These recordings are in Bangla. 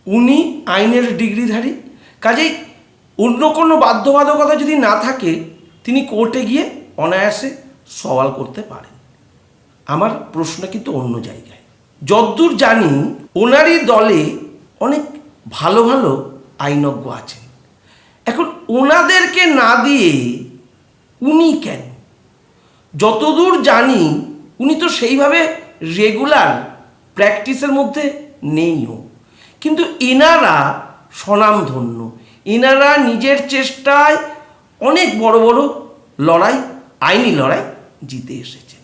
উনি আইনের ডিগ্রিধারী, কাজেই অন্য কোনো বাধ্যবাধকতা যদি না থাকে তিনি কোর্টে গিয়ে অনায়াসে সওয়াল করতে পারেন। আমার প্রশ্ন কিন্তু অন্য জায়গায়। যদ্দূর জানি ওনারই দলে অনেক ভালো ভালো আইনজ্ঞ আছেন। এখন ওনাদেরকে না দিয়ে উনি কেন? যতদূর জানি উনি তো সেইভাবে রেগুলার প্র্যাকটিসের মধ্যে নেইও, কিন্তু এনারা স্বনামধন্য, এনারা নিজের চেষ্টায় অনেক বড় বড় লড়াই, আইনি লড়াই জিতে এসেছেন।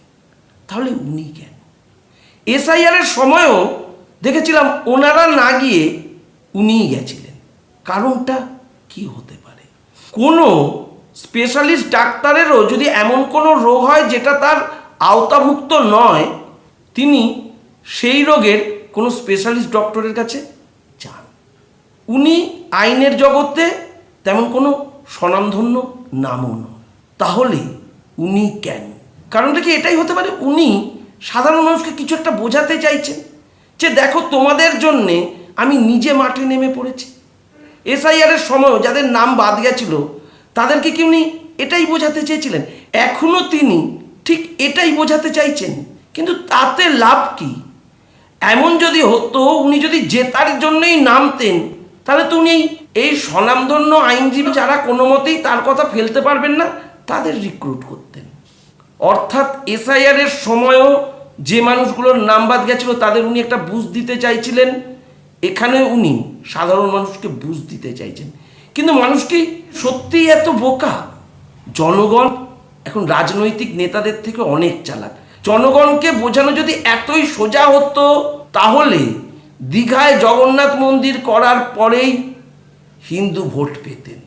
তাহলে উনি কেন? এসআইআরের সময়ও দেখেছিলাম ওনারা না গিয়ে উনিই গেছিলেন। কারণটা কি হতে পারে? কোনো স্পেশালিস্ট ডাক্তারেরও যদি এমন কোনো রোগ হয় যেটা তার আওতাভুক্ত নয়, তিনি সেই রোগের কোনো স্পেশালিস্ট ডক্টরের কাছে যান। উনি আইনের জগতে তেমন কোনো স্বনামধন্য নামও নয়। তাহলে উনি কেন? কারণটা কি এটাই হতে পারে উনি সাধারণ মানুষকে কিছু একটা বোঝাতে চাইছেন যে দেখো তোমাদের জন্যে আমি নিজে মাঠে নেমে পড়েছি। এসআইআরের সময় যাদের নাম বাদ গেছিল তাদেরকে কি উনি এটাই বোঝাতে চেয়েছিলেন? এখনও তিনি ঠিক এটাই বোঝাতে চাইছেন, কিন্তু তাতে লাভ কি? এমন যদি হতো উনি যদি জেতার জন্যই নামতেন, তাহলে তো উনি এই স্বনামধন্য আইনজীবী যারা কোনো মতেই তার কথা ফেলতে পারবেন না তাদের রিক্রুট করতেন। অর্থাৎ এসআইআরের সময়ও যে মানুষগুলোর নাম বাদ গেছিল তাদের উনি একটা বুঝ দিতে চাইছিলেন, এখানে উনি সাধারণ মানুষকে বুঝ দিতে চাইছেন। কিন্তু মানুষ কি সত্যিই এত বোকা? জনগণ এখন রাজনৈতিক নেতাদের থেকে অনেক চালাক। জনগণকে বোঝানো যদি এতই সোজা হতো তাহলে দীঘায় জগন্নাথ মন্দির করার পরেই হিন্দু ভোট পেতেন।